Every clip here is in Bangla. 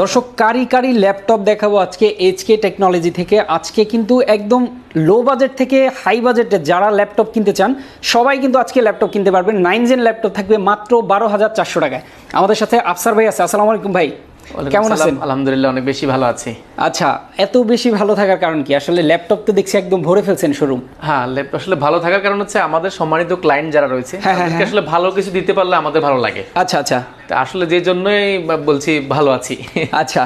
দর্শক কারি ল্যাপটপ দেখাবো আজকে এইচকে টেকনোলজি থেকে। আজকে কিন্তু একদম লো বাজেট থেকে হাই বাজেটে যারা ল্যাপটপ কিনতে চান সবাই কিন্তু আজকে ল্যাপটপ কিনতে পারবেন। 9 জেন ল্যাপটপ থাকবে মাত্র 12,400 টাকায়। আমাদের সাথে আফসার ভাই আছে। আসসালামু আলাইকুম ভাই, কেমন আছেন? আলহামদুলিল্লাহ অনেক বেশি ভালো আছি। আচ্ছা, এত বেশি ভালো থাকার কারণ কি? আসলে ল্যাপটপ তো দেখছি একদম ভরে ফেলছেন শোরুম। হ্যাঁ, ল্যাপটপ আসলে ভালো থাকার কারণ হচ্ছে আমাদের সম্মানিত ক্লায়েন্ট যারা রয়েছে তাদেরকে আসলে ভালো কিছু দিতে পারলে আমাদের ভালো লাগে। আচ্ছা, আসলে যে জন্যই বলছি ভালো আছি। আচ্ছা,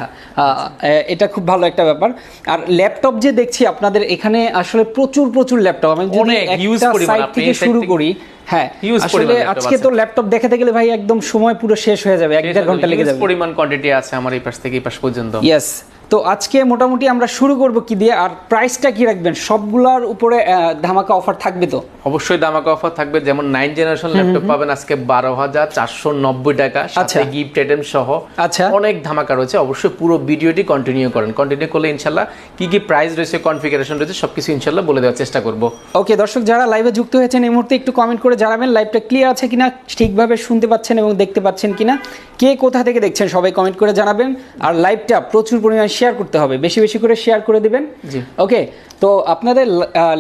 এটা খুব ভালো একটা ব্যাপার। আর ল্যাপটপ যে দেখছি আপনাদের এখানে আসলে প্রচুর ল্যাপটপ, আমি যদি একটা সাইট থেকে শুরু করি, হ্যাঁ আসলে আজকে তো ল্যাপটপ দেখাতে গেলে ভাই একদম সময় পুরো শেষ হয়ে যাবে, 1-1.5 ঘন্টা লেগে যাবে। পরিমাণ কোয়ান্টিটি আছে আমার এই পাশ থেকে এই পাশ পর্যন্ত। ইয়েস, তো আজকে মোটামুটি আমরা শুরু করব কি দিয়ে, আর প্রাইসটা কি রাখবেন? সবগুলোর উপরে ধামাকা অফার থাকবে তো? অবশ্যই ধামাকা অফার থাকবে। যেমন 9 জেনারেশন ল্যাপটপ পাবেন আজকে 12,490 টাকা, সাথে গিফট আইটেম সহ অনেক ধামাকা রয়েছে। অবশ্যই পুরো ভিডিওটি কন্টিনিউ করেন, কন্টিনিউ করলে ইনশাআল্লাহ কি কি প্রাইস রয়েছে, কনফিগারেশন রয়েছে সবকিছু ইনশাআল্লাহ বলে দেওয়ার চেষ্টা করব। ওকে দর্শক, যারা লাইভে যুক্ত হয়েছেন এই মুহূর্তে একটু কমেন্ট করে জানাবেন লাইভটা ক্লিয়ার আছে কিনা, ঠিকভাবে শুনতে পাচ্ছেন এবং দেখতে পাচ্ছেন কিনা, কে কোথা থেকে দেখছেন সবাই কমেন্ট করে জানাবেন। আর লাইভটা প্রচুর পরিমাণে শেয়ার করতে হবে, বেশি করে শেয়ার করে দিবেন। ওকে, তো আপনাদের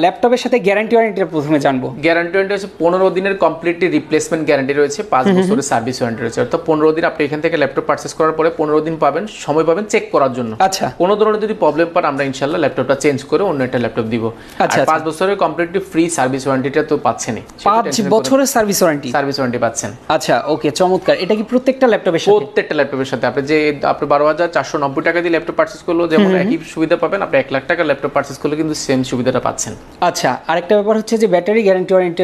ল্যাপটপের সাথে গ্যারান্টি ওয়ারেন্টিটা প্রথমে জানবো। গ্যারান্টি ওয়ারেন্টি হচ্ছে 15 দিনের কমপ্লিটলি রিপ্লেসমেন্ট গ্যারান্টি রয়েছে, 5 বছরের সার্ভিস ওয়ারেন্টি রয়েছে। অর্থাৎ 15 দিন আপনি এখান থেকে ল্যাপটপ পারচেজ করার পরে 15 দিন পাবেন, সময় পাবেন চেক করার জন্য। আচ্ছা, কোনো ধরনের যদি প্রবলেম পান আমরা ইনশাআল্লাহ ল্যাপটপটা চেঞ্জ করে অন্য একটা ল্যাপটপ দিব। আচ্ছা, 5 বছরের কমপ্লিটলি ফ্রি সার্ভিস ওয়ারেন্টিটা তো পাচ্ছেনই। 5 বছরের সার্ভিস ওয়ারেন্টি পাচ্ছেন। আচ্ছা, ওকে, চমৎকার। এটা কি প্রত্যেকটা ল্যাপটপের সাথে? প্রত্যেকটা ল্যাপটপের সাথে আপনি 12,490 টাকা দিয়ে ল্যাপটপ পারচেজ করলো যেমন একই সুবিধা পাবেন, আপনি 1 লাখ টাকা ল্যাপটপ পারচেজ করলে কিন্তু সেম সুবিধাটা পাচ্ছেন। আচ্ছা, আরেকটা ব্যাপার হচ্ছে যে ব্যাটারি গ্যারান্টি ওয়ারেন্টি,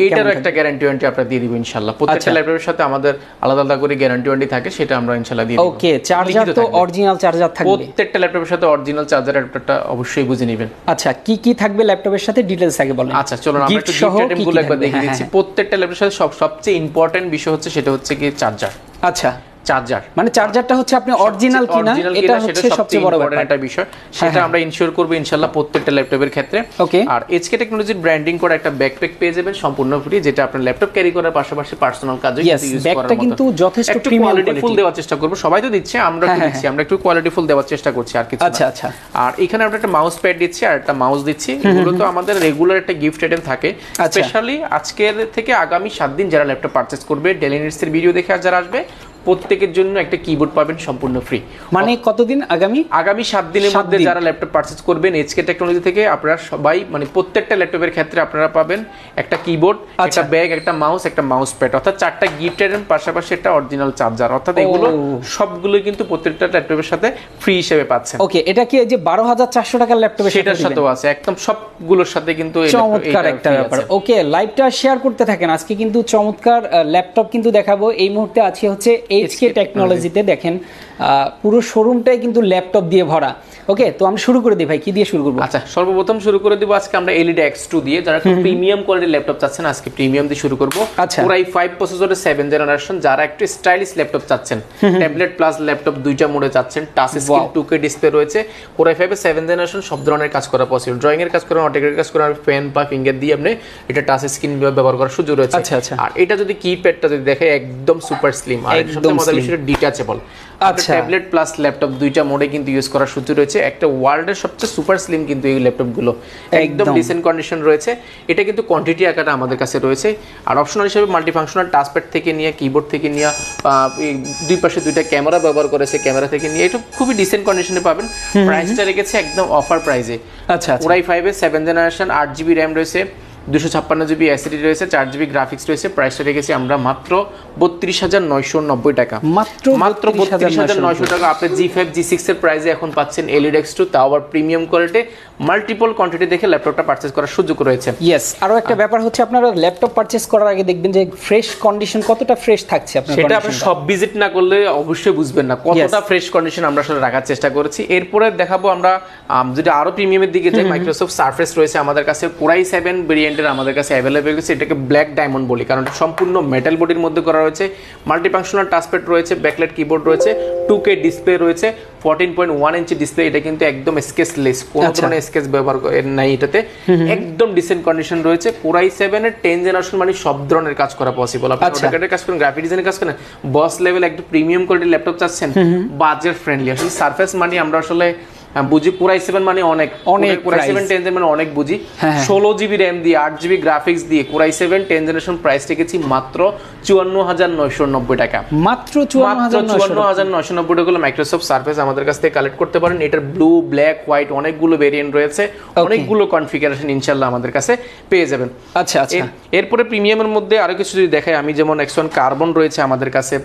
এটারও একটা গ্যারান্টি ওয়ারেন্টি আমরা দিয়ে দিব ইনশাআল্লাহ। প্রত্যেকটা ল্যাপটপের সাথে আমাদের আলাদা করে গ্যারান্টি ওয়ারেন্টি থাকে, সেটা আমরা ইনশাআল্লাহ দিয়ে দিব। ওকে, চার্জার তো অরিজিনাল চার্জার থাকবে? প্রত্যেকটা ল্যাপটপের সাথে অরিজিনাল চার্জার একটা অবশ্যই বুঝে নেবেন। আচ্ছা, কি থাকবে ল্যাপটপের সাথে ডিটেইলস আগে বলেন। আচ্ছা চলুন আমরা একটু গিফট আইটেমগুলো একবার দেখে দিচ্ছি। প্রত্যেকটা ল্যাপটপের সাথে সবচেয়ে ইম্পর্টেন্ট বিষয় হচ্ছে সেটা হচ্ছে কি চার্জার। আচ্ছা, চার্জার মানে চার্জারটা হচ্ছে আপনি অরিজিনাল কিনা, এটা হচ্ছে সবচেয়ে বড় ব্যাপার, একটা বিষয়। সেটা আমরা ইনশিওর করব ইনশাআল্লাহ প্রত্যেকটা ল্যাপটপের ক্ষেত্রে। ওকে, আর এইচকে টেকনোলজির ব্র্যান্ডিং করা একটা ব্যাকপ্যাক পেয়ে যাবেন সম্পূর্ণ ফ্রি, যেটা আপনার ল্যাপটপ ক্যারি করার পাশাপাশি পার্সোনাল কাজে ইউজ করার মতো। ব্যাগটা কিন্তু যথেষ্ট প্রিমিয়াম কোয়ালিটিফুল দেওয়ার চেষ্টা করব। সবাই তো দিচ্ছে, আমরা দিচ্ছি, আমরা একটু কোয়ালিটিফুল দেওয়ার চেষ্টা করছি আর কিছু। আচ্ছা, আর এখানে আমরা একটা মাউস প্যাড দিচ্ছি আর একটা মাউস দিচ্ছি। এগুলো তো আমাদের রেগুলার একটা গিফট আইটেম থাকে। স্পেশালি আজকের থেকে আগামী 7 দিন যারা ল্যাপটপ পারচেজ করবে, ডেইলি নিডসের ভিডিও দেখে আর যারা আসবে প্রত্যেকের জন্য একটা কিবোর্ড পাবেন সম্পূর্ণ ফ্রি। মানে কতদিন? আগামী 7 দিনের মধ্যে যারা ল্যাপটপ পারচেজ করবেন এইচকে টেকনোলজি থেকে, আপনারা সবাই মানে প্রত্যেকটা ল্যাপটপের ক্ষেত্রে আপনারা পাবেন একটা কিবোর্ড, একটা ব্যাগ, একটা মাউস, একটা মাউস প্যাড, অর্থাৎ 4টা গিফট আইটেম, পাশাপাশি একটা অরিজিনাল চার্জার। অর্থাৎ এগুলো সবগুলো কিন্তু প্রত্যেকটা ল্যাপটপের সাথে ফ্রি হিসেবে পাচ্ছেন। ওকে, এটা কি যে 12,400 টাকার ল্যাপটপের সেটার সাথেও আছে, একদম সবগুলোর সাথে কিন্তু চমৎকার একটা ব্যাপার। ওকে, লাইভটা শেয়ার করতে থাকেন। আজকে কিন্তু চমৎকার ল্যাপটপ কিন্তু দেখাবো। এই মুহূর্তে আছে হচ্ছে এইচকে টেকনোলজিতে। দেখেন পুরো শোরুমটাই কিন্তু ল্যাপটপ দিয়ে ভরা। ওকে, তো আমরা শুরু করে দিই ভাই, কি দিয়ে শুরু করব? আচ্ছা, সর্বপ্রথম শুরু করে দিব আজকে আমরা এলইডি X2 দিয়ে। যারা একটু প্রিমিয়াম কোয়ালিটির ল্যাপটপ চাচ্ছেন আজকে প্রিমিয়াম দিয়ে শুরু করব। Core i5 প্রসেসরের 7 জেনারেশন, যারা একটু স্টাইলিশ ল্যাপটপ চাচ্ছেন, ট্যাবলেট প্লাস ল্যাপটপ দুইটা মোডে চাচ্ছেন, টাচ স্ক্রিন 2K ডিসপ্লে রয়েছে, Core i5 এর 7 জেনারেশন, সব ধরনের কাজ করা পসিবল। ড্রয়িং এর কাজ করেন, অটোক্যাড কাজ করেন, পেন বা ফিঙ্গার দিয়ে আপনি এটা টাচ স্ক্রিন ব্যবহার করার সুযোগ রয়েছে। আর এটা যদি কিপ্যাডটা যদি দেখে একদম সুপার স্লিম, আর সবচেয়ে মজার বিষয় ডিটাচেবল। ট্যাবলেট প্লাস ল্যাপটপ দুইটা মোডে কিন্তু ইউজ করার সুযোগ রয়েছে। একটা ওয়ার্ল্ডের সবচেয়ে সুপার স্লিম কিন্তু এই ল্যাপটপগুলো, একদম ডিসেন্ট কন্ডিশন রয়েছে। এটা কিন্তু কোয়ান্টিটি আকারে আমাদের কাছে রয়েছে। আর অপশনাল হিসেবে মাল্টিফাংশনাল টাচপ্যাড থেকে নিয়ে, কিবোর্ড থেকে নিয়ে, দুই পাশে দুইটা ক্যামেরা ব্যবহার করেছে, ক্যামেরা থেকে নিয়ে এটা খুবই ডিসেন্ট কন্ডিশনে পাবেন। প্রাইসটা রেখেছে একদম অফার প্রাইসে। আচ্ছা, Core i5 এর 7 জেনারেশন, 8GB র্যাম রয়েছে, 256GB SSD রয়েছে, 4GB গ্রাফিক্স রয়েছে। প্রাইসটা রেখেছি আমরা মাত্র 32,990 টাকা। মাত্র 32,900 টাকা। আপনি G5 G6 এর প্রাইসে এখন পাচ্ছেন এলইডি X2, তাও আবার প্রিমিয়াম কোয়ালিটি, মাল্টিপল কোয়ান্টিটি দেখে ল্যাপটপটা পারচেজ করার সুযোগ রয়েছে। ইয়েস, আরো একটা ব্যাপার হচ্ছে আপনারা ল্যাপটপ পারচেজ করার আগে দেখবেন যে ফ্রেশ কন্ডিশন কতটা ফ্রেশ থাকছে। সেটা আপনি সব ভিজিট না করলে অবশ্যই বুঝবেন না কতটা ফ্রেশ কন্ডিশন আমরা আসলে রাখার চেষ্টা করেছি। এরপরে দেখাবো আমরা যদি আরো প্রিমিয়ামের দিকে যাই, মাইক্রোসফট সারফেস রয়েছে আমাদের কাছে, Core i7 ভেরিয়েন্ট ভেরিয়েন্টের আমাদের কাছে অ্যাভেলেবেল আছে। এটাকে ব্ল্যাক ডায়মন্ড বলি, কারণ এটা সম্পূর্ণ মেটাল বডির মধ্যে করা রয়েছে। মাল্টিফাংশনাল টাচপ্যাড রয়েছে, ব্যাকলাইট কিবোর্ড রয়েছে, 2K ডিসপ্লে রয়েছে, 14.1 ইঞ্চি ডিসপ্লে। এটা কিন্তু একদম স্কেচলেস, কোনো ধরনের স্কেচ ব্যবহার নাই এটাতে, একদম ডিসেন্ট কন্ডিশন রয়েছে। Core i7 এর 10 জেনারেশন মানে সব ধরনের কাজ করা পসিবল। আপনি অটোক্যাডের কাজ করেন, গ্রাফিক ডিজাইনের কাজ করেন, বস লেভেল একদম প্রিমিয়াম কোয়ালিটির ল্যাপটপ চাচ্ছেন, বাজেট ফ্রেন্ডলি। আসলে সারফেস মানে আমরা আসলে বুঝি, Core i7 মানে অনেক Core i7 10 মানে অনেক বুঝি। 16GB RAM দিয়ে 8GB গ্রাফিক্স দিয়ে Core i7 10 জেনারেশন প্রাইস রেখেছি মাত্র 54,990 টাকা। মাত্র 54,990 টাকা হলো মাইক্রোসফট সারফেস আমাদের কাছ থেকে কালেক্ট করতে পারেন। এটার ব্লু, ব্ল্যাক, হোয়াইট অনেকগুলো ভেরিয়েন্ট রয়েছে, অনেকগুলো কনফিগারেশন ইনশাআল্লাহ আমাদের কাছে পেয়ে যাবেন। আচ্ছা আচ্ছা, এরপরে প্রিমিয়ামের মধ্যে আরো কিছু যদি দেখাই, আমি যেমন X1 কার্বন রয়েছে আমাদের কাছে।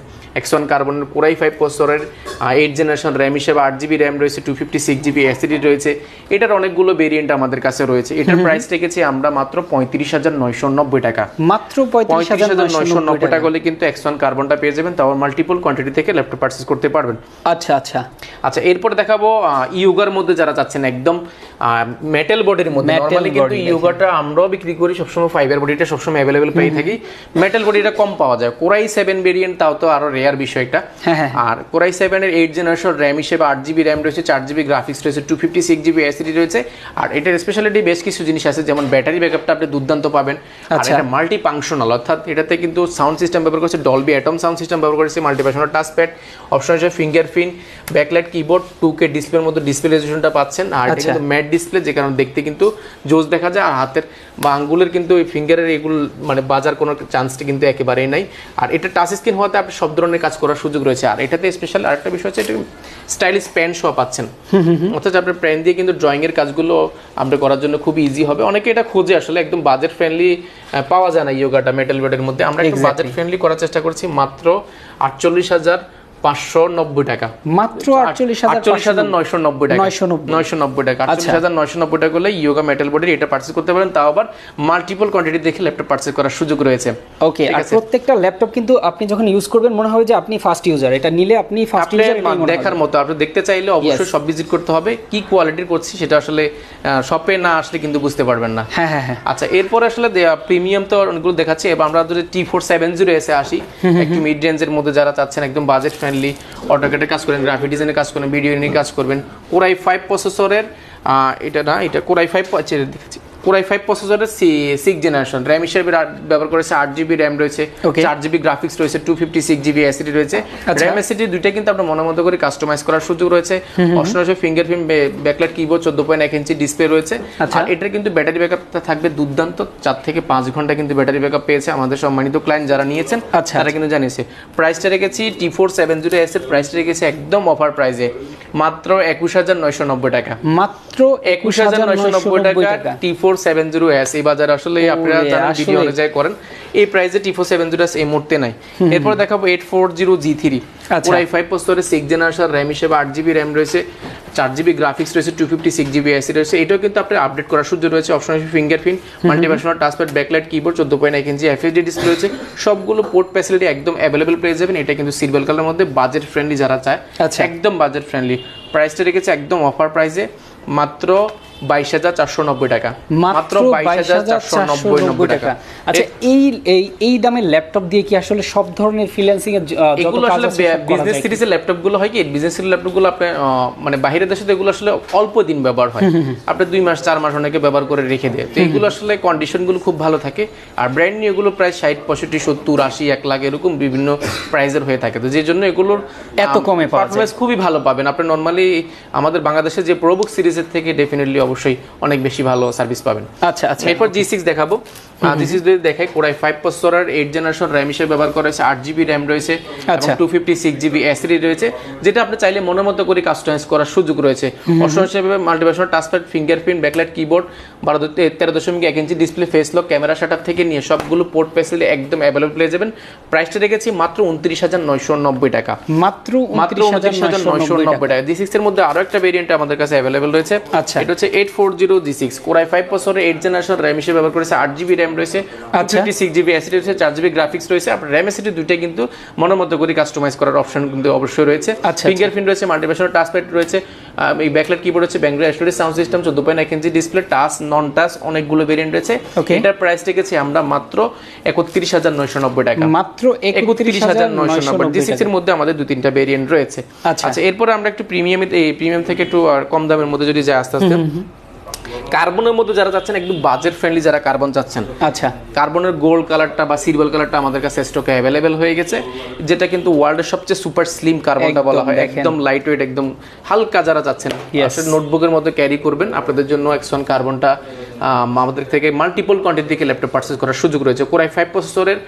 X1 কার্বনের Core i5 প্রসেসরের 8 জেনারেশন র্যাম হিসেবে 8GB র্যাম রয়েছে, 256GB এসএসডি রয়েছে। এটার অনেকগুলো ভেরিয়েন্ট আমাদের কাছে রয়েছে। এটার প্রাইস রেখেছি আমরা মাত্র 35,990 টাকা। মাত্র 35,990 টাকা হলে কিন্তু X1 কার্বনটা পেয়ে যাবেন, তাও মাল্টিপল কোয়ান্টিটি থেকে ল্যাপটপ পারচেজ করতে পারবেন। আচ্ছা আচ্ছা আচ্ছা, এরপর দেখাবো ইউগার মধ্যে যারা চাচ্ছেন একদম মেটাল বডির মধ্যে। নরমালি কিন্তু ইউগাটা আমরাও বিক্রি করি সবসময়, 5 এর বডিটা সবসময় অ্যাভেলেবেল পেয়ে থাকি, মেটাল বডিটা কম পাওয়া যায়। Core i7 ভেরিয়েন্ট তাও তো আরো রেয়ার বিষয় একটা। আর Core i7 এর 8 জেনারেশন র্যাম হিসেবে 8GB র্যাম রয়েছে, 4GB গ্রাফিক্স রয়েছে, 256GB এসএসডি রয়েছে। আর এটার স্পেশালিটি বেশ কিছু জিনিস আছে, যেমন ব্যাটারি ব্যাকআপটা আপনি দুর্দান্ত পাবেন। আর এটা মাল্টি ফাংশনাল, অর্থাৎ এটাতে কিন্তু সাউন্ড সিস্টেম ব্যবহার করেছে ডলবি অ্যাটম সাউন্ড সিস্টেম ব্যবহার করেছে, মাল্টিফাংশনাল টাচপ্যাড, অপশন আছে ফিঙ্গারপ্রিন্ট, ব্যাকলাইট কিবোর্ড, 2K ডিসপ্লের মধ্যে ডিসপ্লে রেজোলিউশনটা পাচ্ছেন। আর এটা কিন্তু ম্যাট ডিসপ্লে, যে কারণে দেখতে কিন্তু জোস দেখা যায়। আর হাতের বা আঙ্গুলের কিন্তু এই ফিঙ্গারের এগুলো মানে বাজার কোনো চান্সটা কিন্তু একেবারেই নাই। আর এটা টাচ স্ক্রিন হওয়াতে আপনি সব ধরনের কাজ করার সুযোগ রয়েছে। আর এটাতে স্পেশাল আরেকটা বিষয় হচ্ছে, এটা স্টাইলিশ পেন সহ পাচ্ছেন, অর্থাৎ আপনার পেন দিয়ে কিন্তু ড্রয়িং এর কাজগুলো আপনি করার জন্য খুব ইজি হবে। অনেকে এটা খোঁজে, আসলে একদম বাজেট ফ্রেন্ডলি পাওয়া যায় না ইয়োগাটা মেটাল বডির মধ্যে। আমরা একটু বাজেট ফ্রেন্ডলি করার চেষ্টা করছি, মাত্র 48,590 টাকা। মাত্র 48,990 টাকা। 990 টাকা, 48,990 টাকা হলে ইয়োগা মেটাল বডির এটা পারচেজ করতে পারেন, তাও আবার মাল্টিপল কোয়ান্টিটি দেখে ল্যাপটপ পারচেজ করার সুযোগ রয়েছে। ওকে, আর প্রত্যেকটা ল্যাপটপ কিন্তু আপনি যখন ইউজ করবেন মনে হবে যে আপনি ফার্স্ট ইউজার। এটা নিলে আপনি ফার্স্ট ইউজার দেখার মতো। আপনি দেখতে চাইলে অবশ্যই সব ভিজিট করতে হবে, কি কোয়ালিটির করছি সেটা আসলে শপে না আসলে কিন্তু বুঝতে পারবেন না। হ্যাঁ হ্যাঁ হ্যাঁ। আচ্ছা, এরপরে আসলে প্রিমিয়াম তো অনেকগুলো দেখাচ্ছি। এবার আমরা যদি T470 এসে আসি, একটু মিড রেঞ্জের মধ্যে যারা চাচ্ছেন একদম বাজেট ফ্রেন্ডলি, অটোক্যাডের কাজ করেন, গ্রাফিক ডিজাইনের কাজ করেন, ভিডিও এডিটিং কাজ করবেন, Core i5 প্রসেসরের এটা না, এটা Core i5 দেখেছি, Core i5 প্রসেসরের 6 জেনারেশন র্যাম হিসেবে ব্যবহার করেছে, 8GB র্যাম রয়েছে, 4GB গ্রাফিক্স রয়েছে, 256GB এসএসডি রয়েছে। র্যাম এসএসডি দুইটা কিন্তু আপনার মনের মতো করে কাস্টমাইজ করার সুযোগ রয়েছে। অপশন আছে fingerprint, backlight keyboard, 14.1 inch display রয়েছে। আর এটার কিন্তু ব্যাটারি ব্যাকআপটা থাকবে দুর্দান্ত, 4 থেকে 5 ঘন্টা কিন্তু ব্যাটারি ব্যাকআপ পেয়েছে আমাদের সম্মানিত ক্লায়েন্ট যারা নিয়েছেন, তারা কিন্তু জানিয়েছে। প্রাইসটা রেখেছি T470 এর প্রাইসটা রেখেছি একদম অফার প্রাইসে, মাত্র 21,990 টাকা। মাত্র 21,990 টাকা T470S। এই বাজারে আসলে আপনারা যারা ভিডিও অনুযায়ী করেন, এই প্রাইসে T470S এই মুহূর্তে নাই। এরপর দেখাবো 840G3 Core i5 প্রসেসরে 6 জেনারেশন র্যাম হিসেবে 8GB র্যাম রয়েছে, 4GB গ্রাফিক্স রয়েছে, 256GB এসএসডি রয়েছে। এটাও কিন্তু আপনি আপডেট করার সুযোগ রয়েছে। অপশন আছে fingerprint, multifunctional touchpad, backlight keyboard, 14.1 ইঞ্চি এফএসডি ডিসপ্লে রয়েছে। সবগুলো পোর্ট ফ্যাসিলিটি একদম অ্যাভেলেবল পেয়ে যাবেন। এটা কিন্তু সিলভার কালারের মধ্যে বাজেট ফ্রেন্ডলি যারা চায়, একদম বাজেট ফ্রেন্ডলি। প্রাইসটা রেখেছে একদম অফার প্রাইসে, মাত্র 22,490 টাকা। মাত্র 22,490 টাকা। আচ্ছা, এই দামের ল্যাপটপ দিয়ে কি আসলে সব ধরনের ফ্রিল্যান্সিং এর এগুলো আসলে বিজনেস সিরিজের ল্যাপটপ গুলো হয় কি, বিজনেস সিরিজের ল্যাপটপ গুলো আপনি মানে বাইরের দেশে এগুলো আসলে অল্প দিন ব্যবহার হয়, আপনি 2 মাস 4 মাস অনেকে ব্যবহার করে রেখে দেয়। তো এগুলো আসলে কন্ডিশন গুলো খুব ভালো থাকে। আর ব্র্যান্ড নিউ এগুলো প্রায় 60, 65, 70, 80, 1 লাখ এরকম বিভিন্ন প্রাইজের হয়ে থাকে। তো যে জন্য এগুলোর এত কমে পারফরম্যান্স খুবই ভালো পাবেন। আপনি নরমালি আমাদের বাংলাদেশে যে প্রোবুক সিরিজের থেকে ডেফিনেটলি অবশ্যই অনেক বেশি ভালো সার্ভিস পাবেন। আচ্ছা আচ্ছা, এরপর G6 দেখাবো। G6 যদি দেখাই, Core i5 প্রসেসরের 8 জেনারেশন র্যাম হিসেবে ব্যবহার করা হয়েছে, 8GB র্যাম রয়েছে এবং 256GB এসএসডি রয়েছে, যেটা আপনি চাইলে মনের মতো করে কাস্টমাইজ করার সুযোগ রয়েছে। অপশন হিসেবে multifunctional touchpad, fingerprint, backlight keyboard, 13.1 inch display, face lock, camera setup থেকে নিয়ে সবগুলো পোর্ট ফ্যাসিলিটি একদম অ্যাভেলেবল পেয়ে যাবেন। প্রাইসটা রেখেছি মাত্র 29,990 টাকা। মাত্র 29,990 টাকা। G6 এর মধ্যে আরো একটা ভেরিয়েন্ট আমাদের কাছে অ্যাভেলেবল রয়েছে, এটা হচ্ছে 840 G6 Core i5 প্রসেসরের 8 জেনারেশন RAM হিসেবে ব্যবহার করেছে, 8GB RAM রয়েছে, 56GB SSD রয়েছে, 4GB গ্রাফিক্স রয়েছে। আপনার RAM SSD দুইটাই কিন্তু মনের মতো করে কাস্টমাইজ করার অপশন কিন্তু অবশ্যই রয়েছে। ফিঙ্গারপ্রিন্ট রয়েছে, মাল্টিপ্যাশনাল টাচ প্যাড রয়েছে, এই ব্যাকলাইট কিবোর্ড রয়েছে, Bangalore studio sound system, 14.1 inch display, touch নন টাচ অনেকগুলো ভেরিয়েন্ট রয়েছে। এটার প্রাইস রেখেছি আমরা মাত্র 31990 টাকা, মাত্র 31990। G6 এর মধ্যে আমাদের 2-3টা ভেরিয়েন্ট রয়েছে। আচ্ছা, এরপর আমরা একটু প্রিমিয়াম থেকে একটু কম দামের মধ্যে যদি যাই আস্তে আস্তে, কার্বনের মধ্যে যারা চাচ্ছেন একদম বাজেট ফ্রেন্ডলি, যারা কার্বন চাচ্ছেন, আচ্ছা কার্বনের গোল্ড কালারটা বা সিলভার কালারটা আমাদের কাছে স্টকে অ্যাভেলেবেল হয়ে গেছে, যেটা কিন্তু ওয়ার্ল্ডের সবচেয়ে সুপার স্লিম কার্বনটা বলা হয়, একদম লাইট ওয়েট, একদম হালকা যারা চাচ্ছেন আসলে নোটবুকের মধ্যে ক্যারি করবেন, আপনাদের জন্য X1 কার্বনটা আমাদের থেকে মাল্টিপল কোয়ান্টিটি থেকে ল্যাপটপ পারচেজ করার সুযোগ রয়েছে। Core i5 প্রসেসরের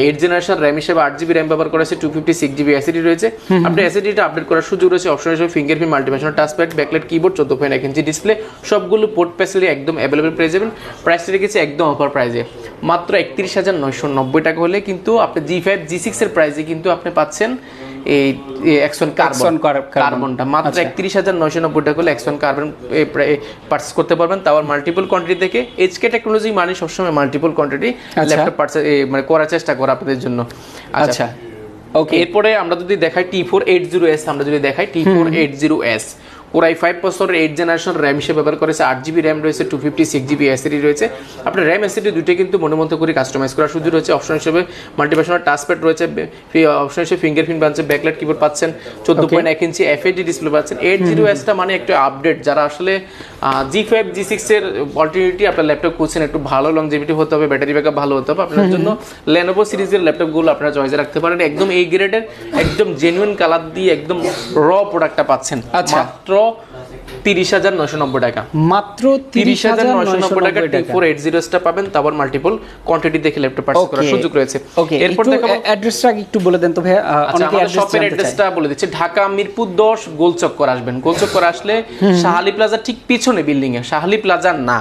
8 জেনারেশন RAM হিসেবে 8GB RAM ব্যবহার করেছে, 256GB SSD রয়েছে। আপনি SSDটা আপডেট করার সুযোগ রয়েছে, অপশন হিসেবে fingerprint, multifunctional touch pad, backlight keyboard, 14.1 inch display, সবগুলো পোর্ট ফ্যাসিলিটি একদম অ্যাভেলেবল পেয়ে যাবেন। প্রাইসটা রেখেছে একদম অফার প্রাইসে মাত্র 31990 টাকা হলে কিন্তু আপনি G5 G6 এর প্রাইসে কিন্তু আপনি পাচ্ছেন এই X1 কার্বনটা মাত্র 31990 টাকা হলে X1 কার্বন পারচেজ করতে পারবেন, তাও মাল্টিপল কোয়ান্টিটি থেকে। HK টেকনোলজি মানে সবসময় মাল্টিপল কোয়ান্টিটি ল্যাপটপ পারচেজ মানে করার চেষ্টা করা আপনাদের জন্য। আচ্ছা ওকে, এরপরে আমরা যদি দেখাই T480S, আমরা যদি দেখাই T480S Core i5 প্রসেসরের 8 জেনারেশন RAM হিসেবে ব্যবহার করেছে, 8GB RAM রয়েছে, 256GB SSD রয়েছে। আপনার RAM SSD দুইটাই কিন্তু মনের মতো করে কাস্টমাইজ করার সুযোগ রয়েছে। অপশন হিসেবে মাল্টিপ্যাশনাল টাচ প্যাড রয়েছে, অপশন হিসেবে ফিঙ্গারপ্রিন্ট পাচ্ছেন, ব্যাকলাইট কিবোর্ড পাচ্ছেন, 14.1 ইঞ্চি FHD ডিসপ্লে পাচ্ছেন। 80S টা মানে একটু আপডেট, যারা আসলে G5 G6 এর অল্টারনেটিভ আপনার ল্যাপটপ খুঁজছেন, একটু ভালো লংজিভিটি হতে হবে, ব্যাটারি ব্যাকআপ ভালো হতে হবে, আপনার জন্য Lenovo সিরিজের ল্যাপটপগুলো আপনারা চয়েসে রাখতে পারেন। একদম এই গ্রেডের, একদম জেনুইন কালার দিয়ে একদম র প্রোডাক্টটা পাচ্ছেন মাত্র 30990 টাকা, মাত্র 30990 টাকা T480S টা পাবেন, তারপর মাল্টিপল কোয়ান্টিটি দেখে ল্যাপটপ পারচেজ করার সুযোগ রয়েছে। এরপর দেখাবো অ্যাড্রেসটা একটু বলে দেন তো ভাই, অনেকে শপের অ্যাড্রেসটা বলে দিচ্ছি। ঢাকা মিরপুর 10 গোলচক্কর আসবেন, গোলচক্কর আসলে শাহালি প্লাজা ঠিক পিছনে বিল্ডিং এ, শাহালি প্লাজা না,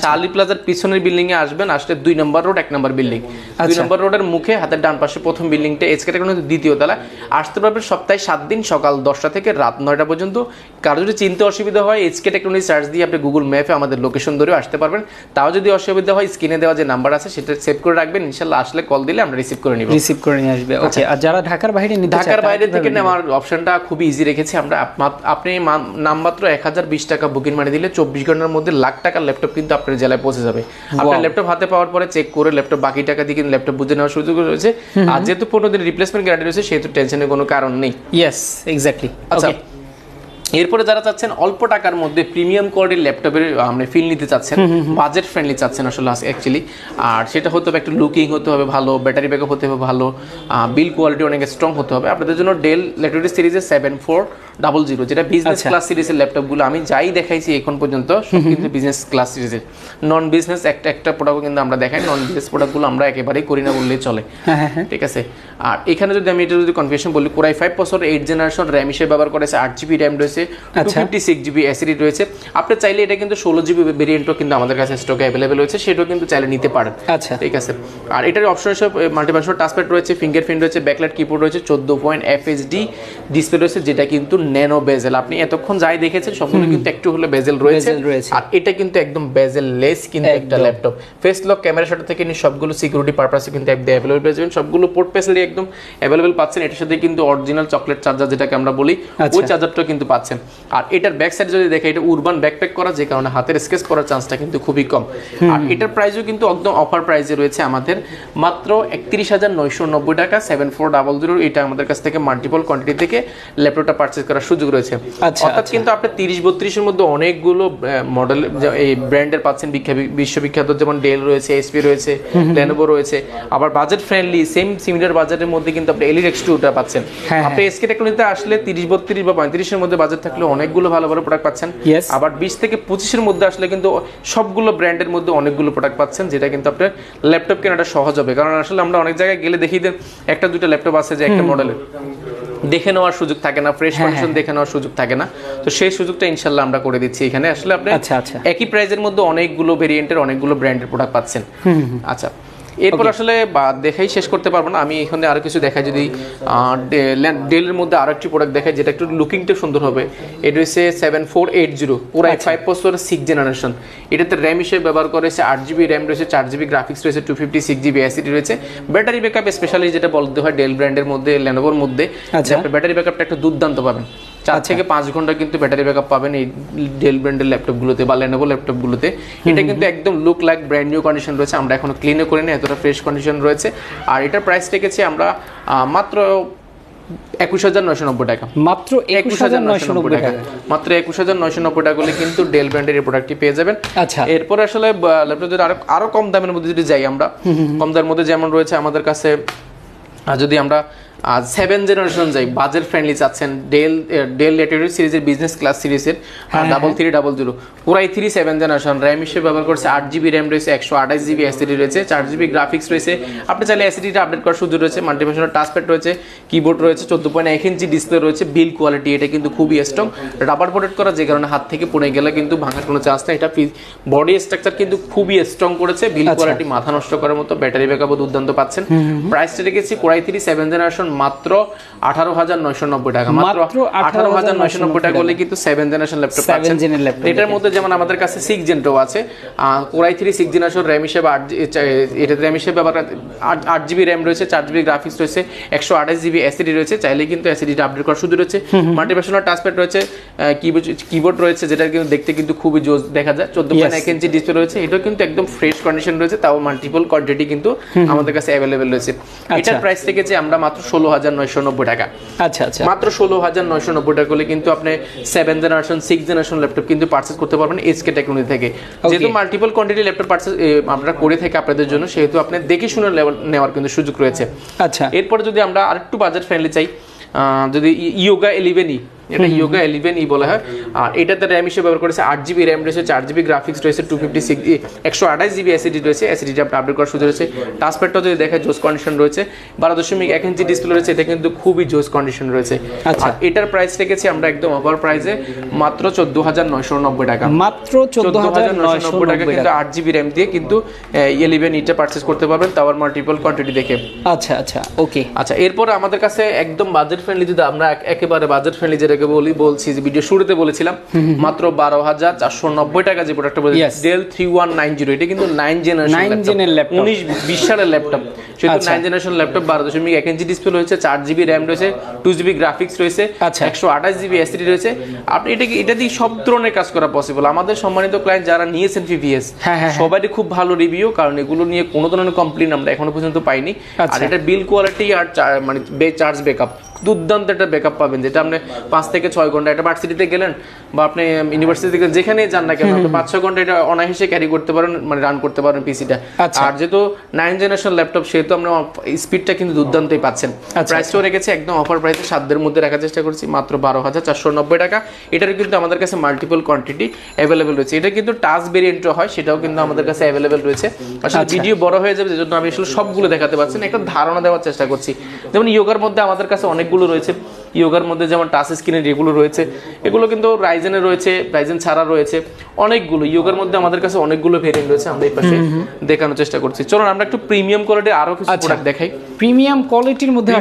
শাহালি প্লাজার পিছনের বিল্ডিং এ আসবেন, আসলে 2 নম্বর রোড 1 নম্বর বিল্ডিং, 2 নম্বর রোডের মুখে হাতের ডান পাশে প্রথম বিল্ডিংটা, HK টেকনোলজি দ্বিতীয় তলা। আসতে পারবেন সপ্তাহে 7 দিন সকাল 10টা থেকে রাত 9টা পর্যন্ত। কারো যদি চিনতে অসুবিধা হয় HK টেকনোলজি সার্চ দিয়ে আপনি গুগল ম্যাপে আমাদের লোকেশন ধরেও আসতে পারবেন। তাও যদি অসুবিধা হয় স্ক্রিনে দেওয়া যে নাম্বার আছে সেটা সেভ করে রাখবেন, ইনশাআল্লাহ আসলে কল দিলে আমরা রিসিভ করে নিয়ে আসবে। ওকে, আর যারা ঢাকার বাইরে নিতে চায়, ঢাকার বাইরে থেকে নেওয়ার অপশনটা খুবই ইজি রেখেছি আমরা। আপনি নামমাত্র 1020 টাকা বুকিং মানি দিলে 24 ঘন্টার মধ্যে লাখ টাকার ল্যাপটপ কিন্তু আপনার জেলায় পৌঁছে যাবে। আপনার ল্যাপটপ হাতে পাওয়ার পরে চেক করে ল্যাপটপ বাকি টাকা দিয়ে কিন্তু ল্যাপটপ বুঝে নেওয়ার সুযোগ রয়েছে। আর যেহেতু 15 দিনের রিপ্লেসমেন্ট গ্যারান্টি রয়েছে, সেহেতু টেনশনের কোনো কারণ নেই। Yes, exactly. আচ্ছা, এরপরে যারা চাচ্ছেন অল্প টাকার মধ্যে প্রিমিয়াম কোয়ালিটির ল্যাপটপের আমরা ফিল নিতে চাচ্ছেন, বাজেট ফ্রেন্ডলি চাচ্ছেন আসলে অ্যাকচুয়ালি, আর সেটা হতে হবে একটু লুকিং হতে হবে ভালো, ব্যাটারি ব্যাকআপ হতে হবে ভালো, বিল কোয়ালিটি অনেক স্ট্রং হতে হবে। আপনাদের জন্য ডেল ল্যাটিটিউড সিরিজের 7400, যেটা বিজনেস ক্লাস সিরিজের ল্যাপটপগুলো আমি যাই দেখাইছি এখন পর্যন্ত সব কিন্তু বিজনেস ক্লাস সিরিজের, নন বিজনেস একটা প্রোডাক্ট কিন্তু আমরা দেখাই, নন বিজনেস প্রোডাক্টগুলো আমরা একেবারেই করি না বললেই চলে। ঠিক আছে, আর এখানে যদি আমি এটা যদি কনফিউশন বলি, Core i5 processor 8 generation RAM হিসেবে ব্যবহার করেছে, 8GB RAM রয়েছে, 256GB SSD রয়েছে। আপনি চাইলে এটা কিন্তু 16GB ভেরিয়েন্টও কিন্তু আমাদের কাছে স্টকে অ্যাভেলেবেল রয়েছে, সেটাও কিন্তু চাইলে নিতে পারেন। আচ্ছা, ঠিক আছে। আর এটার অপশন হিসেবে মাল্টিপ্যাশনাল টাচ প্যাড রয়েছে, ফিঙ্গারপ্রিন্ট রয়েছে, ব্যাকলাইট কিবোর্ড রয়েছে, 14.1 FHD ডিসপ্লে রয়েছে, যেটা কিন্তু ন্যানো বেজেল। আপনি এতক্ষণ যাই দেখেছেন সবগুলো কিন্তু একটু হলে বেজেল রয়েছে, আর এটা কিন্তু একদম বেজেল লেস কিন্তু একটা laptop. Face lock camera shutter থেকে নিয়ে সবগুলো সিকিউরিটি পারপাসে কিন্তু একদম অ্যাভেলেবল পেয়ে যাবেন, সবগুলো পোর্ট ফ্যাসিলিটি একদম অ্যাভেলেবল পাচ্ছেন। এটার সাথে কিন্তু অরিজিনাল চকলেট চার্জার যেটাকে আমরা বলি, ওই চার্জারটাও কিন্তু পাচ্ছেন। আর এটার ব্যাক সাইড যদি দেখে, এটা উরবান ব্যাকপ্যাক করা, যে কারণে হাতের স্কেচ করার চান্সটা কিন্তু খুবই কম। আর এটার প্রাইসও কিন্তু একদম অফার প্রাইসে রয়েছে আমাদের, মাত্র 31990 টাকা, 7400। এটা আমাদের কাছ থেকে মাল্টিপল কোয়ান্টিটি থেকে ল্যাপটপটা পারচেজ করার সুযোগ রয়েছে। অর্থাৎ কিন্তু আপনি 30-32 এর মধ্যে অনেকগুলো মডেল এই ব্র্যান্ডের পাচ্ছেন, বিশ্ববিখ্যাত, যেমন ডেল রয়েছে, HP রয়েছে, Lenovo রয়েছে। আবার বাজেট ফ্রেন্ডলি সেম সিমিলার বাজেটের মধ্যে কিন্তু আপনি Elite X2টা পাচ্ছেন। আপনি SK টেকনোলজিতে আসলে 30-32 বা 35 এর মধ্যে বাজেট থাকলে অনেকগুলো ভালো ভালো প্রোডাক্ট পাচ্ছেন। আবার 20 থেকে 25 এর মধ্যে আসলে কিন্তু সবগুলো ব্র্যান্ডের মধ্যে অনেকগুলো প্রোডাক্ট পাচ্ছেন, যেটা কিন্তু আপনার ল্যাপটপ কেনাটা সহজ হবে। কারণ আসলে আমরা অনেক জায়গায় গেলে দেখি দেন একটা দুইটা ল্যাপটপ আছে যে একটা মডেলের দেখে নেওয়ার সুযোগ থাকে না, ফ্রেশ কন্ডিশন দেখে নেওয়ার সুযোগ থাকে না, তো সেই সুযোগটা ইনশাআল্লাহ আমরা করে দিচ্ছি এখানে। আসলে আপনি একই প্রাইজের মধ্যে অনেকগুলো ভেরিয়েন্টের অনেকগুলো ব্র্যান্ডের প্রোডাক্ট পাচ্ছেন। আচ্ছা, এরপর আসলে দেখাই শেষ করতে পারবো না, আমি এখানে আরো কিছু দেখাই। যদি ডেলের মধ্যে আরো একটি প্রোডাক্ট দেখাই যেটা একটু লুকিংটা সুন্দর হবে, এটা হচ্ছে 7480 পুরো 5 প্রসেসরের 6 জেনারেশন। এটাতে র্যাম হিসেবে ব্যবহার করেছে 8GB র্যাম রয়েছে, 4GB গ্রাফিক্স রয়েছে, 256GB এসএসডি রয়েছে। ব্যাটারি ব্যাকআপ স্পেশালি যেটা বলতে হয় ডেল ব্র্যান্ডের মধ্যে, লেনোভোর মধ্যে, আপনার ব্যাটারি ব্যাকআপটা একটা দুর্দান্ত পাবেন। 4 থেকে 5 ঘন্টা কিন্তু ব্যাটারি ব্যাকআপ পাবেন এই ডেল ব্র্যান্ডের ল্যাপটপগুলোতে বা লেনোভো ল্যাপটপগুলোতে। এটা কিন্তু একদম look like brand new condition রয়েছে, আমরা এখনো ক্লিনও করিনি, এতটা ফ্রেশ কন্ডিশন রয়েছে। আর এটার প্রাইস রেখেছি আমরা মাত্র 21,990 টাকা। মাত্র 21,990 টাকা। মাত্র 21,990 টাকা হলে কিন্তু ডেল ব্র্যান্ডের এই প্রোডাক্টটি পেয়ে যাবেন। আচ্ছা, এরপর আসলে ল্যাপটপ যদি আরো কম দামের মধ্যে যদি যাই আমরা, কম দামের মধ্যে যেমন রয়েছে আমাদের কাছে, যদি আমরা 7 জেনারেশন যাই, বাজেট ফ্রেন্ডলি চাচ্ছেন, ডেল ল্যাটিটিউড সিরিজের বিজনেস ক্লাস সিরিজের 3300 পুরাই 3 7 জেনারেশন, র্যাম হিসেবে ব্যবহার করছে 8GB র্যাম রয়েছে, 128GB এসএসডি রয়েছে, 4GB গ্রাফিক্স রয়েছে। আপনি চাইলে এসএসডিটা আপডেট করার সুযোগ রয়েছে, মাল্টিফাংশনাল টাচপ্যাড রয়েছে, কিবোর্ড রয়েছে, 14.1 ইঞ্চি ডিসপ্লে রয়েছে। বিল কোয়ালিটি এটা কিন্তু খুবই স্ট্রং, রাবার প্রোটেক্ট করা, যে কারণে হাত থেকে পড়ে গেলে কিন্তু ভাঙার কোনো চান্স নেই। এটা বডি স্ট্রাকচার কিন্তু খুবই স্ট্রং করেছে, বিল কোয়ালিটি মাথা নষ্ট করার মতো, ব্যাটারি ব্যাকআপও দুর্দান্ত পাচ্ছেন। প্রাইসটা রেখেছি কোরাই 3 7 জেনারেশন মাত্র 18,990 টাকা। মাত্র 18,990 টাকা হলে কিন্তু 7 জেনারেশন ল্যাপটপ পাচ্ছেন। এটার মধ্যে যেমন আমাদের কাছে 6 জেনটাও আছে, কোরাই 3 6 জেনারেশন, র্যাম হিসেবে এটাতে র্যাম হিসেবে আবার 8GB র্যাম রয়েছে, 4GB গ্রাফিক্স রয়েছে, 128GB এসএসডি রয়েছে, চাইলে কিন্তু এসএসডিটা আপডেট করার সুযোগ রয়েছে। মাল্টিফাংশনাল টাচপ্যাড রয়েছে, কিবোর্ড রয়েছে, যেটা কিন্তু দেখতে কিন্তু খুবই জোস দেখা যায়, 14.1 ইঞ্চি ডিসপ্লে রয়েছে। এটাও কিন্তু একদম ফ্রেশ কন্ডিশন রয়েছে, তাও মাল্টিপল কোয়ান্টিটি কিন্তু আমাদের কাছে অ্যাভেলেবেল রয়েছে। এটার প্রাইস রেখেছি আমরা মাত্র 16,990 টাকা। আচ্ছা আচ্ছা, মাত্র 16,990 টাকা হলে কিন্তু আপনি 7 জেনারেশন 6 জেনারেশন ল্যাপটপ কিন্তু পারচেজ করতে পারবেন এসকে টেকনোলজি থেকে। যেহেতু মাল্টিপল কোয়ান্টিটি ল্যাপটপ পারচেজ আমরা করে থাকি আপনাদের জন্য, সেহেতু আপনি দেখে শুনে নেওয়ার কিন্তু সুযোগ রয়েছে। আচ্ছা, এরপরে যদি আমরা আরেকটু বাজেট ফ্রেন্ডলি চাই, যদি ইয়োগা 11E, এটা ইয়োগা 11E বলা হয়, আর এটাতে র্যাম হিসেবে ব্যবহার করেছে 8GB র্যাম রয়েছে, 4GB গ্রাফিক্স রয়েছে, 128GB এসএসডি রয়েছে, এসএসডিটা আপনি আপডেট করার সুযোগ রয়েছে। টাচপ্যাডটা যদি দেখেন জোস কন্ডিশন রয়েছে, 12.1 ইঞ্চি ডিসপ্লে রয়েছে, এটা কিন্তু খুবই জোস কন্ডিশন রয়েছে। আচ্ছা, এটার প্রাইস রেখেছি আমরা একদম অফার প্রাইসে মাত্র 14,990 টাকা। মাত্র 14,990 টাকা কিন্তু 8GB র্যাম দিয়ে কিন্তু 11E পারচেজ করতে পারবেন, তাও মাল্টিপল কোয়ান্টিটি দেখে। আচ্ছা আচ্ছা, ওকে। আচ্ছা, এরপর আমাদের কাছে একদম বাজেট ফ্রেন্ডলি, যদি আমরা একেবারে বাজেট ফ্রেন্ডলি যেটাকে বলছি, যে ভিডিও শুরুতে বলেছিলাম, মাত্র 12,490 টাকা যে প্রোডাক্টটা বলেছি, ডেল 3190, এটা কিন্তু 9 জেনারেশন ল্যাপটপ, 19-20 সালের ল্যাপটপ, সেটা 9 জেনারেশন ল্যাপটপ, 12.1 ইঞ্চি ডিসপ্লে রয়েছে, 4GB র্যাম রয়েছে, 2GB গ্রাফিক্স রয়েছে, 128GB এসএসডি রয়েছে। আপনি এটা দিয়ে সব ধরনের কাজ করা পসিবল। আমাদের সম্মানিত ক্লায়েন্ট যারা নিয়েছেন VVS, সবারই খুব ভালো রিভিউ, কারণ এগুলো নিয়ে কোনো ধরনের কমপ্লেইন আমরা এখনো পর্যন্ত পাইনি। আর এটা বিল কোয়ালিটি আর মানে চার্জ ব্যাকআপ দুর্দান্ত একটা ব্যাকআপ পাবেন, যেটা আপনি 5 থেকে 6 ঘন্টা, একটা ভার্সিটিতে গেলেন বা আপনি ইউনিভার্সিটি থেকে যেখানে যান না কেন, 5-6 ঘন্টা এটা অনায়াসে ক্যারি করতে পারেন, মানে রান করতে পারেন পিসিটা। আর যেহেতু 9 জেনারেশন ল্যাপটপ, সেহেতু আমরা স্পিডটা কিন্তু দুর্দান্তই পাচ্ছেন। প্রাইসটাও রেখেছে একদম অফার প্রাইসে, সাধ্যের মধ্যে রাখার চেষ্টা করছি, মাত্র 12,490 টাকা। এটার কিন্তু আমাদের কাছে মাল্টিপল কোয়ান্টিটি অ্যাভেলেবেল রয়েছে। এটা কিন্তু টাচ ভেরিয়েন্টও হয়, সেটাও কিন্তু আমাদের কাছে অ্যাভেলেবেল রয়েছে। আসলে ভিডিও বড় হয়ে যাবে, যেজন্য আমি আসলে সবগুলো দেখাতে পারছি না, একটা ধারণা দেওয়ার চেষ্টা করছি। যেমন ইয়োগার মধ্যে আমাদের কাছে অনেকগুলো রয়েছে, ইয়োগার মধ্যে যেমন টাচ স্ক্রিনের এগুলো রয়েছে, এগুলো কিন্তু রাইজেনের রয়েছে, রাইজেন ছাড়া রয়েছে অনেকগুলো। ইয়োগার মধ্যে আমাদের কাছে অনেকগুলো ভেরিয়েন্ট রয়েছে, আমরা এই পাশে দেখানোর চেষ্টা করছি। চলুন আমরা একটু প্রিমিয়াম কোয়ালিটির আরো কিছু প্রোডাক্ট দেখাই। প্রিমিয়াম কোয়ালিটির মধ্যে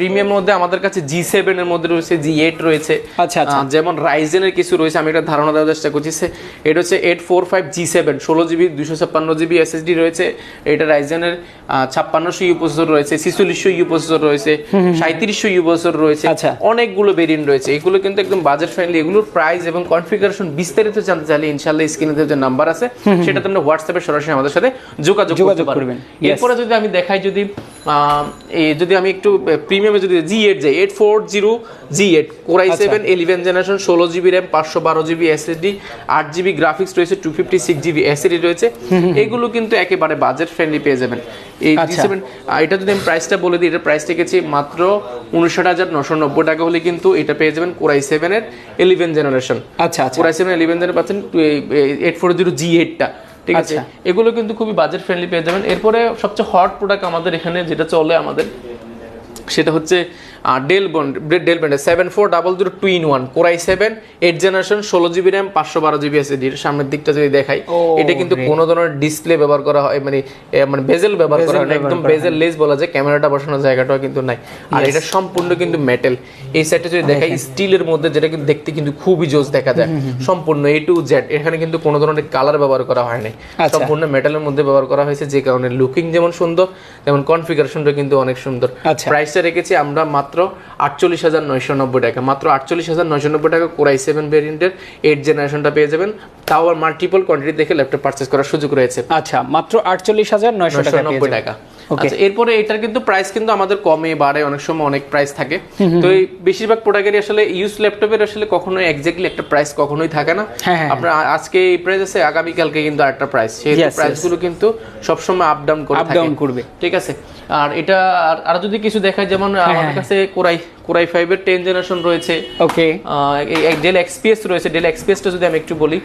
প্রিমিয়ামের মধ্যে আমাদের কাছে G7 এর মধ্যে রয়েছে, G8 রয়েছে, যেমন রাইজেনের কিছু রয়েছে, আমি একটা ধারণা দেওয়ার চেষ্টা করছি। এটা হচ্ছে 845 G7, 16GB 256GB এসএসডি রয়েছে। এটা রাইজেনের 5600U প্রসেসর রয়েছে, 4600U প্রসেসর রয়েছে, 3700U প্রসেসর রয়েছে, অনেকগুলো ভেরিয়েন্ট রয়েছে। এগুলো কিন্তু একদম বাজেট ফ্রেন্ডলি। এগুলোর প্রাইস এবং কনফিগারেশন বিস্তারিত জানতে চাইলে ইনশাআল্লাহ স্ক্রিনে যে নাম্বার আছে, সেটাতে আপনি হোয়াটসঅ্যাপে সরাসরি আমাদের সাথে যোগাযোগ করবেন। এরপরে যদি আমি দেখাই, যদি আমি একটু প্রিমিয়ামে যদি G8 যাই, 840 G8 core i 7 11 generation, 16GB RAM, 512GB SSD, 8GB graphics রয়েছে, 256GB এসএসডি রয়েছে। এগুলো কিন্তু একেবারে বাজেট ফ্রেন্ডলি পেয়ে যাবেন। এই G7 এটা যদি আমি প্রাইসটা বলে দিই, এটার প্রাইস রেখেছি মাত্র 59,990 টাকা হলে কিন্তু এটা পেয়ে যাবেন কোরাই 7 এর 11 জেনারেশন। আচ্ছা, কোরাই 7 11 জেনারেশন পাচ্ছেন 840 G8টা, ঠিক আছে। এগুলো কিন্তু খুবই বাজেট ফ্রেন্ডলি পেয়ে যাবেন। এরপরে সবচেয়ে হট প্রোডাক্ট আমাদের এখানে যেটা চলে আমাদের, সেটা হচ্ছে ডেল ব্র্যান্ডের 7400 2-in-1 Core i7 8th generation 16GB RAM 512GB SSD এর সামনের দিকটা যদি দেখাই এটা কিন্তু কোনো ধরনের ডিসপ্লে ব্যবহার করা হয় মানে বেজেল ব্যবহার করা হয় না, একদম বেজেল লেস বলা যায়, ক্যামেরাটা বসানোর জায়গাটাও কিন্তু নাই। আর এটা সম্পূর্ণ কিন্তু মেটাল। এই সাইডটা যদি দেখাই স্টিলের মধ্যে, যেটা কিন্তু দেখতে কিন্তু খুবই জোস দেখা যায়, সম্পূর্ণ A to Z। এখানে কিন্তু কোনো ধরনের কালার ব্যবহার করা হয় নাই, সম্পূর্ণ মেটালের মধ্যে ব্যবহার করা হয়েছে, যে কারণে লুকিং যেমন সুন্দর তেমন কনফিগারেশনটা কিন্তু অনেক সুন্দর। প্রাইসটা রেখেছি আমরা মাত্র 48,990 টাকা, মাত্র 48,990 টাকা Core i7 ভেরিয়েন্টের 8th জেনারেশনটা পেয়ে যাবেন, তাও আর মাল্টিপল কোয়ান্টিটি দেখে ল্যাপটপ পারচেজ করার সুযোগ রয়েছে। আচ্ছা, মাত্র 48,990 টাকা। আচ্ছা, এরপরে এটার কিন্তু প্রাইস কিন্তু আমাদের কমে বাড়ে, অনেক সময় অনেক প্রাইস থাকে। তো এই বেশিরভাগ প্রোডাক্টেরই আসলে ইউজ ল্যাপটপের আসলে কখনোই এক্স্যাক্টলি একটা প্রাইস কখনোই থাকে না। আপনার আজকে এই প্রাইস আছে, আগামী কালকে কিন্তু আরেকটা প্রাইস, সেই প্রাইসগুলো কিন্তু সবসময় আপ ডাউন করবে, ঠিক আছে। আর এটা আর যদি কিছু দেখায়, যেমন আমাদের কাছে Core i5 এর 10th জেনারেশন রয়েছে, ওকে, ডেল XPS রয়েছে। ডেল XPS টা যদি আমি একটু বলি,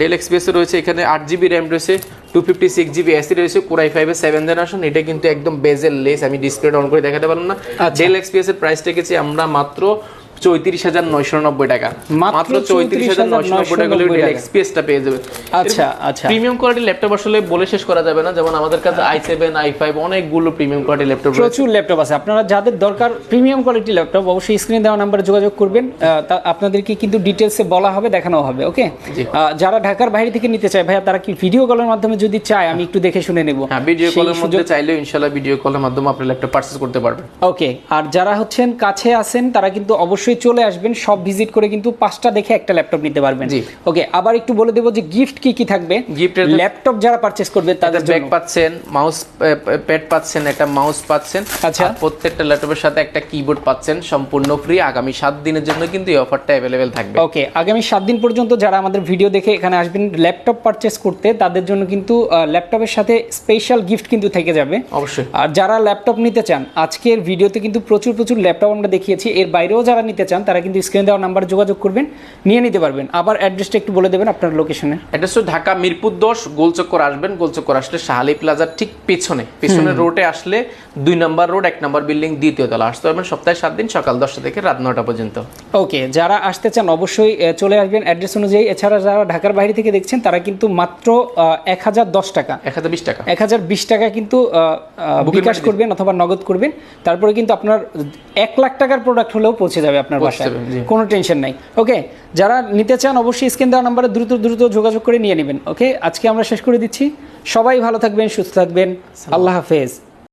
ডেল XPS রয়েছে, এখানে 8GB RAM রয়েছে, 256GB SSD রয়েছে, Core i5 এর 7th জেনারেশন। এটা কিন্তু একদম বেজেল লেস, আমি ডিসপ্লেটা অন করে দেখাতে পারলাম না। ডেল XPS এর প্রাইস রেখেছি আমরা মাত্র 34,990 টাকা, মাত্র 34,990 টাকা হলে ডেল XPS টা পেয়ে যাবেন। আচ্ছা আচ্ছা, প্রিমিয়াম কোয়ালিটির ল্যাপটপ আসলে বলে শেষ করা যাবে না, যেমন আমাদের কাছে i7 i5 অনেকগুলো প্রিমিয়াম কোয়ালিটির ল্যাপটপ রয়েছে, প্রচুর ল্যাপটপ আছে। আপনারা যাদের দরকার প্রিমিয়াম কোয়ালিটির ল্যাপটপ, অবশ্যই স্ক্রিনে দেওয়া নাম্বারে যোগাযোগ করবেন, আপনাদেরকে কিন্তু ডিটেইলসে বলা হবে, দেখানো হবে, ওকে। যারা ঢাকার বাইরে থেকে নিতে চায় ভাইয়া, তারা কি ভিডিও কলের মাধ্যমে যদি চায়, আমি একটু দেখে শুনে নেব? হ্যাঁ, ভিডিও কলের মধ্যে চাইলে ইনশাআল্লাহ ভিডিও কলের মাধ্যমে আপনি ল্যাপটপ পারচেজ করতে পারবেন, ওকে। আর যারা হচ্ছেন কাছে আছেন, তারা কিন্তু অবশ্যই চলে আসবেন, সব ভিজিট করে কিন্তু 5টা দেখে একটা ল্যাপটপ নিতে পারবেন, ওকে। আবার একটু বলে দেব যে গিফট কি কি থাকবে। গিফটের ল্যাপটপ যারা পারচেজ করবে তাদের ব্যাগ পাচ্ছেন, মাউস প্যাড পাচ্ছেন, একটা মাউস পাচ্ছেন, আচ্ছা, প্রত্যেকটা ল্যাপটপের সাথে একটা কিবোর্ড পাচ্ছেন, সম্পূর্ণ ফ্রি। আগামী 7 দিনের জন্য কিন্তু এই অফারটা अवेलेबल থাকবে, ওকে। আগামী 7 দিন পর্যন্ত যারা আমাদের ভিডিও দেখে এখানে আসবেন ল্যাপটপ পারচেজ করতে, তাদের জন্য কিন্তু ল্যাপটপের সাথে স্পেশাল গিফট কিন্তু থেকে যাবে, অবশ্যই। আর যারা ল্যাপটপ নিতে চান, আজকের ভিডিওতে কিন্তু প্রচুর ল্যাপটপ আমরা দেখিয়েছি, এর বাইরেও যারা নিতে চান তারা কিন্তু স্ক্রিনে দেওয়া নাম্বারে যোগাযোগ করবেন, নিয়ে নিতে পারবেন। আবার অ্যাড্রেসটা একটু বলে দেবেন আপনার লোকেশনের। অ্যাড্রেস হলো ঢাকা মিরপুর 10 গোলচক্কর আসবেন, গোলচক্কর আসলে শাহালি প্লাজার ঠিক পিছনে রোডে আসলে 2 নম্বর রোড 1 নম্বর বিল্ডিং 2য় তলা আসতে পারবেন, সপ্তাহে 7 দিন সকাল 10টা থেকে রাত 9টা পর্যন্ত, ওকে। যারা আসতে চান অবশ্যই চলে আসবেন অ্যাড্রেস অনুযায়ী। এছাড়া যারা ঢাকার বাইরে থেকে দেখছেন, তারা কিন্তু মাত্র 1010 টাকা 1020 টাকা কিন্তু বিকাশ করবেন অথবা নগদ করবেন, তারপরে কিন্তু আপনার 1 লাখ টাকার প্রোডাক্ট হলেও পৌঁছে যাবে আপনার বাসায়, কোনো টেনশন নাই, ওকে। যারা নিতে চান অবশ্যই স্ক্রিন দেওয়া নাম্বারে দ্রুত যোগাযোগ করে নিয়ে নেবেন, ওকে। আজকে আমরা শেষ করে দিচ্ছি, সবাই ভালো থাকবেন, সুস্থ থাকবেন, আল্লাহ হাফেজ।